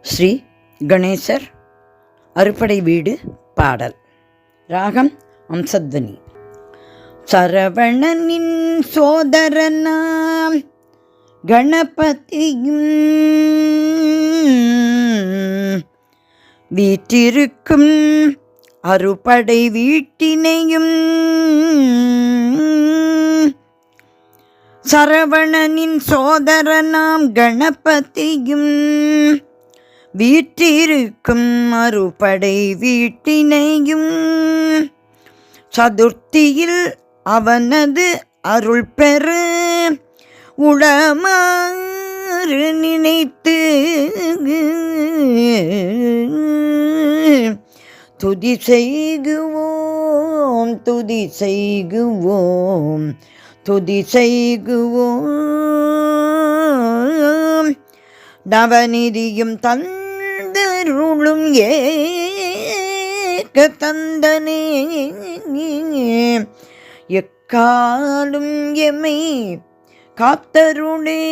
ஸ்ரீ கணேசர் அறுபடை வீடு பாடல். ராகம் அம்சத்வனி. சரவணனின் சோதரனாம் கணபதியும் வீற்றிருக்கும் அறுபடை வீட்டினையும் சரவணனின் சோதரனாம் கணபதியும் வீற்றிருக்கும் அறுபடை வீட்டினையும் சதுர்த்தியில் அவனது அருள் பெற உளமாறு நினைத்து துதி செய்குவோம் துதி செய்குவோம் துதி செய்குவோம். நவநிதியும் தந்தருளும் ஏக தந்தனே எக்காலும் எமை காத்தருளே.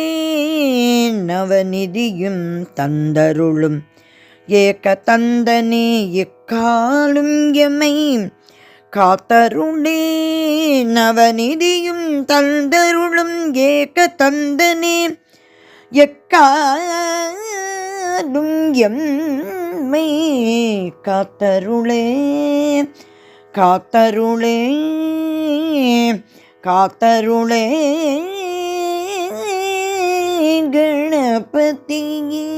நவநிதியும் தந்தருளும் ஏக தந்தனே எக்காலும் எமை காத்தருளே. நவநிதியும் தந்தருளும் ஏக தந்தனே எக்காலும் எம்மை காத்தருளே காத்தருளே காத்தருளே. கணபதியே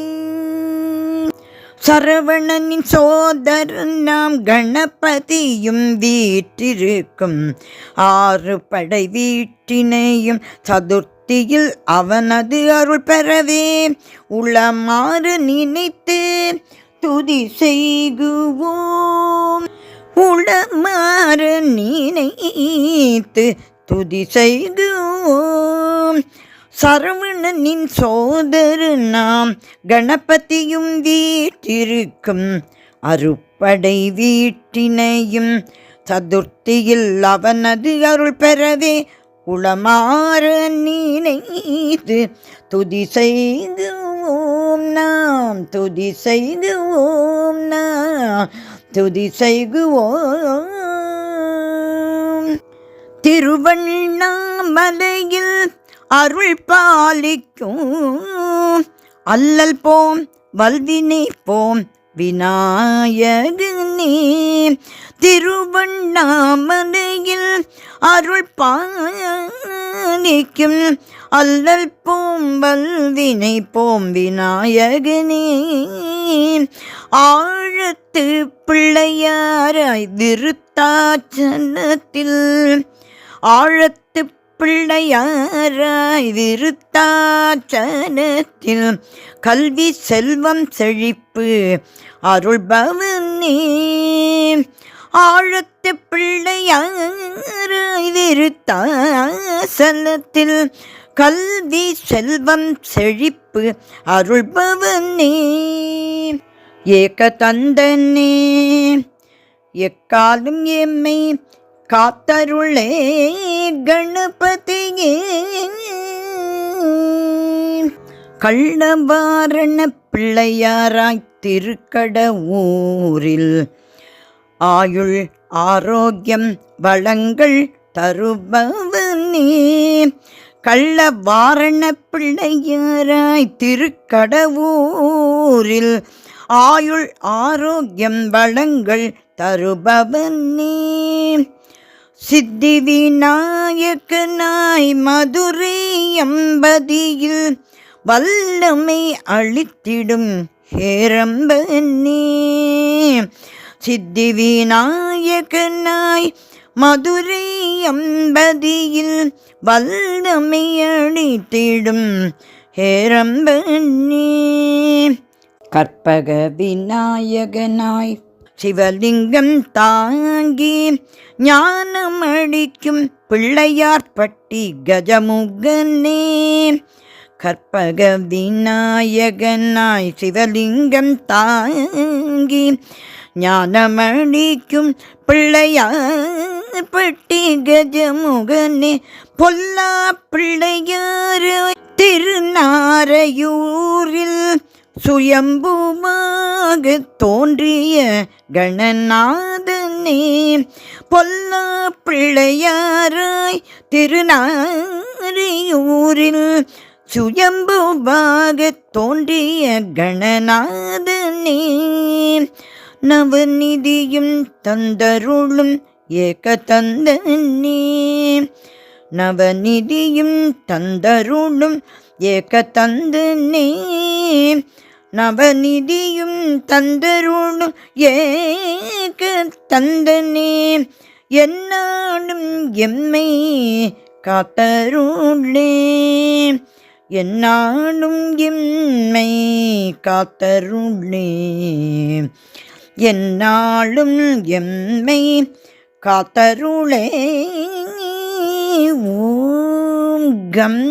சரவணனின் சோதரன் நாம் கணபதியும் வீற்றிருக்கும் ஆறுபடை வீட்டினையும் சதுர்த்தியில் அவனது அருள் பெறவே உளமாறு நினைத்து துதி செய்குவோம். உளமாறு நினைத்து துதி செய்குவோம். சரவணனின் சோதரு நாம் கணபதியும் வீற்றிருக்கும் அறுபடை வீட்டினையும் சதுர்த்தியில் அவனது அருள் பெறவே உளமாற நினைத்து துதி செய்குவோம் நாம் துதி செய்குவோம் நாம் துதி செய்குவோம். திருவண்ணாமலையில் அருள் பாலிக்கும் அல்லல் போம் வல்வினை போம் விநாயகனே. திருவண்ணாமலையில் அருள் பாலிக்கும் அல்லல் போம் வல்வினை போம் விநாயகனே. ஆழத்து பிள்ளையாராய் விருத்தாச்சலத்தில் ஆழத்து பிள்ளையாராய் விருத்தாச்சலத்தில் கல்வி செல்வம் செழிப்பு அருள்பவனே. ஆழத்து பிள்ளையாராய் விருத்தாச்சலத்தில் கல்வி செல்வம் செழிப்பு அருள்பவனே. ஏக தந்தனே எக்காலும் எம்மை காத்தருளே கணபதியே. கள்ளவாரண பிள்ளையாராய் திருக்கடவூரில் ஆயுள் ஆரோக்கியம் வளங்கள் தருபவனே. கள்ளவாரண பிள்ளையாராய் திருக்கடவூரில் ஆயுள் ஆரோக்கியம் வளங்கள் தருபவனே. சித்தி விநாயகனாய் மதுரை அம்பதியில் வல்லமை அளித்திடும் ஹேரம்பனே. சித்தி விநாயகனாய் மதுரை அம்பதியில் வல்லமை அளித்திடும் ஹேரம்பனே. கற்பக விநாயகனாய் சிவலிங்கம் தாங்கி ஞானமளிக்கும் பிள்ளையார்பட்டி கஜமுகனே. கற்பக விநாயகனாய் சிவலிங்கம் தாங்கி ஞானமளிக்கும் பிள்ளையார்பட்டி கஜமுகனே. பொல்லா பிள்ளையார் திருநாரையூரில் சுயம்புமாக தோன்றிய கணநாதனே பொல்லா பிள்ளையாராய் திருநாரையூரில் சுயம்புவாக தோன்றிய கணநாதனே நவநிதியும் தந்தருளும் ஏகதந்தனே நவநிதியும் தந்தருளும் ஏகதந்தனே நவநிதியும் தந்தருளும் ஏகதந்தனே என்னாலும் எம்மை காத்தருளே என்னாலும் எம்மை காத்தருளே என்னாலும் எம்மை காத்தருளே ஓம் கம்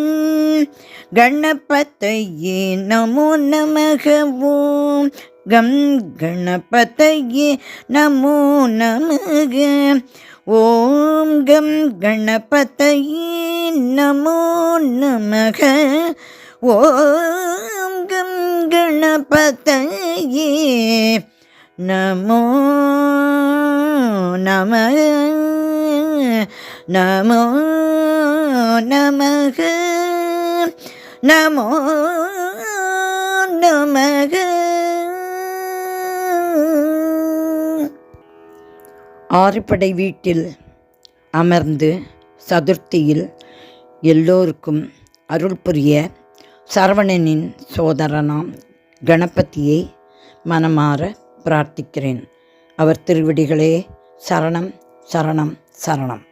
கணபதயே நமோ நமக ஓம் கம் கணபதயே நமோ நமக ஓம் கம் கணபதயே நமோ நமக ஓம் கம் கணபதயே நமோ நமக நமோ நமக நமோ நமக. ஆறுபடை வீட்டில் அமர்ந்து சதுர்த்தியில் எல்லோருக்கும் அருள் புரிய சரவணனின் சோதரனாம் கணபதியை மனமாற பிரார்த்திக்கிறேன். அவர் திருவடிகளே சரணம் சரணம் சரணம்.